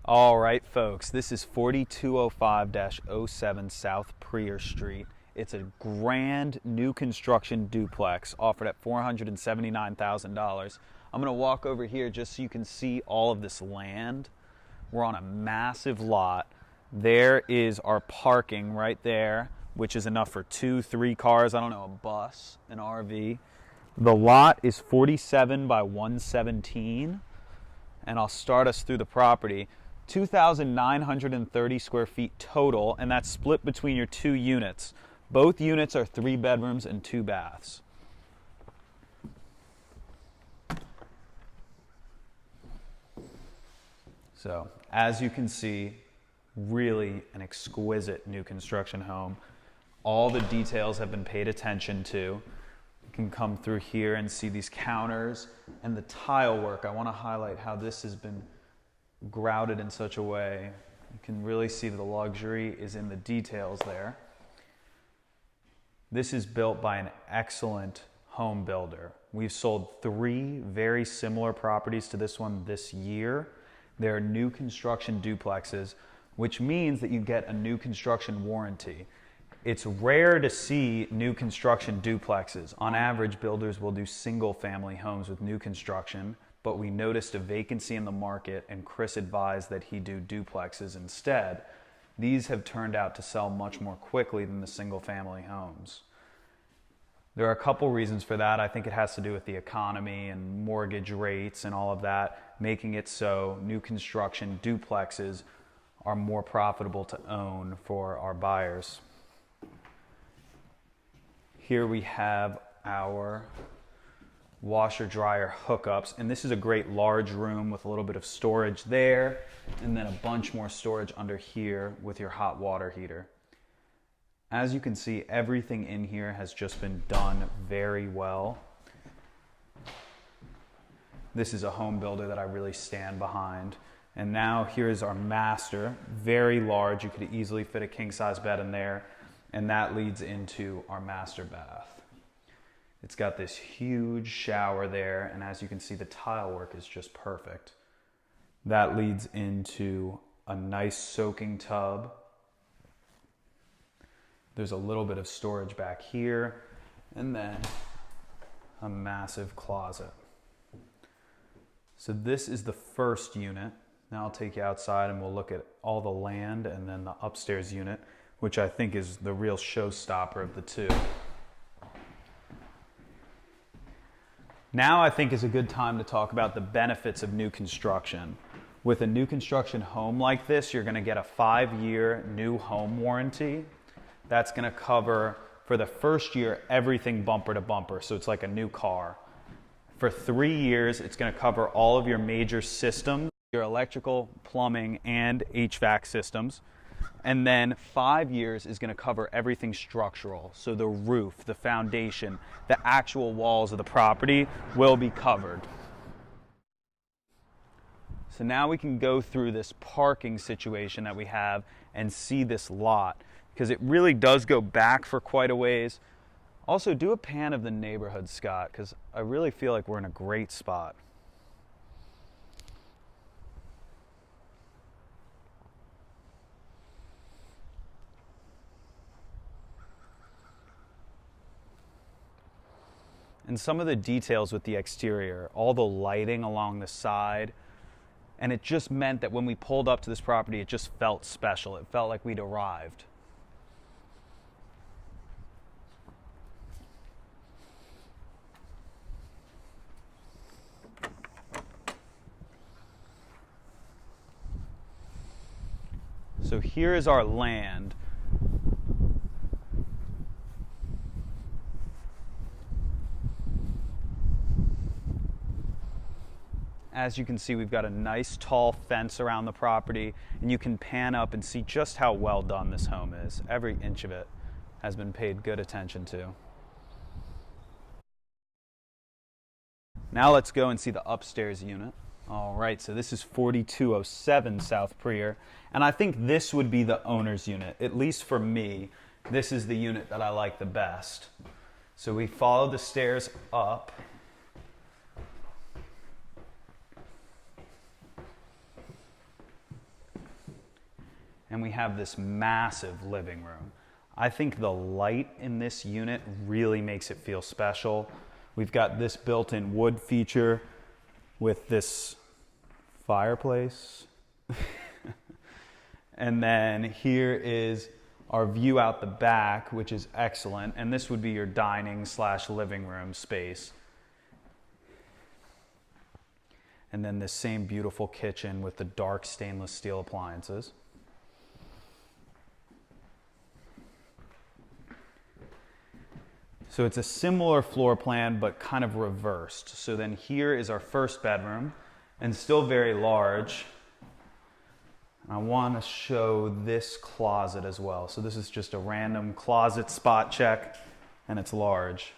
All right, folks, this is 4205-07 South Prieur Street. It's a grand new construction duplex offered at $479,000. I'm going to walk over here just so you can see all of this land. We're on a massive lot. There is our parking right there, which is enough for 2-3 cars. I don't know, a bus, an RV. The lot is 47 by 117, and I'll start us through the property. 2,930 square feet total, and that's split between your two units. Both units are 3 bedrooms and 2 baths. So, as you can see, really an exquisite new construction home. All the details have been paid attention to. You can come through here and see these counters and the tile work. I want to highlight how this has been grouted in such a way. You can really see the luxury is in the details there. This is built by an excellent home builder. We've sold 3 very similar properties to this one this year. They're new construction duplexes, which means that you get a new construction warranty. It's rare to see new construction duplexes. On average, builders will do single family homes with new construction, but we noticed a vacancy in the market and Chris advised that he do duplexes instead. These have turned out to sell much more quickly than the single family homes. There are a couple reasons for that. I think it has to do with the economy and mortgage rates and all of that, making it so new construction duplexes are more profitable to own for our buyers. Here we have our washer dryer hookups, and this is a great large room with a little bit of storage there and then a bunch more storage under here with your hot water heater. As you can see, everything in here has just been done very well. This is a home builder that I really stand behind. And now here's our master, very large. You could easily fit a king-size bed in there, and that leads into our master bath. It's got this huge shower there, and as you can see, the tile work is just perfect. That leads into a nice soaking tub. There's a little bit of storage back here, and then a massive closet. So this is the first unit. Now I'll take you outside and we'll look at all the land and then the upstairs unit, which I think is the real showstopper of the two. Now I think is a good time to talk about the benefits of new construction. With a new construction home like this, you're going to get a 5-year new home warranty. That's going to cover, for the first year, everything bumper to bumper, so it's like a new car. For 3 years, it's going to cover all of your major systems, your electrical, plumbing, and HVAC systems. And then 5 years is going to cover everything structural, so the roof, the foundation, the actual walls of the property will be covered. So now we can go through this parking situation that we have and see this lot, because it really does go back for quite a ways. Also, do a pan of the neighborhood, Scott, because I really feel like we're in a great spot. And some of the details with the exterior, all the lighting along the side, and it just meant that when we pulled up to this property, it just felt special. It felt like we'd arrived. So here is our land. As you can see, we've got a nice tall fence around the property, and you can pan up and see just how well done this home is. Every inch of it has been paid good attention to. Now let's go and see the upstairs unit. All right, so this is 4207 South Prieur, and I think this would be the owner's unit. At least for me, this is the unit that I like the best. So we follow the stairs up. and we have this massive living room. I think the light in this unit really makes it feel special. We've got this built-in wood feature with this fireplace. And then here is our view out the back, which is excellent. And this would be your dining / living room space. And then this same beautiful kitchen with the dark stainless steel appliances. So it's a similar floor plan, but kind of reversed. So then here is our first bedroom, and still very large. I want to show this closet as well. So this is just a random closet spot check, and it's large.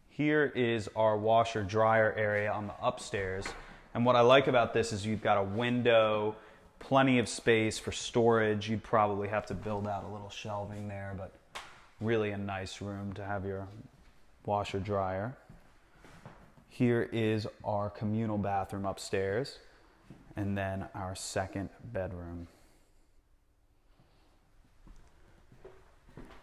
Here is our washer dryer area on the upstairs. And what I like about this is you've got a window, plenty of space for storage. You'd probably have to build out a little shelving there, but really a nice room to have your washer dryer. Here is our communal bathroom upstairs, and then our second bedroom.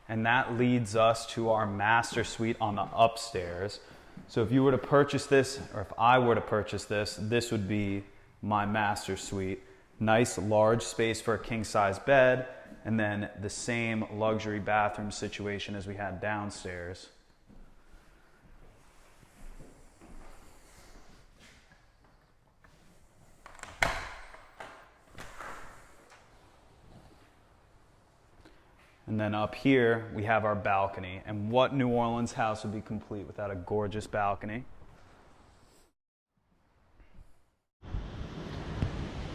And that leads us to our master suite on the upstairs. So if you were to purchase this, or if I were to purchase this, this would be my master suite. Nice large space for a king-size bed, and then the same luxury bathroom situation as we had downstairs. And then up here, we have our balcony. And what New Orleans house would be complete without a gorgeous balcony?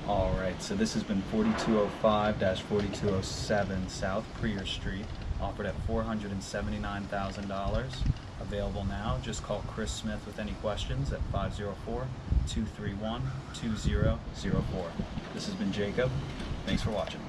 All right, so this has been 4205-4207 South Prieur Street, offered at $479,000. Available now. Just call Chris Smith with any questions at 504-231-2004. This has been Jacob. Thanks for watching.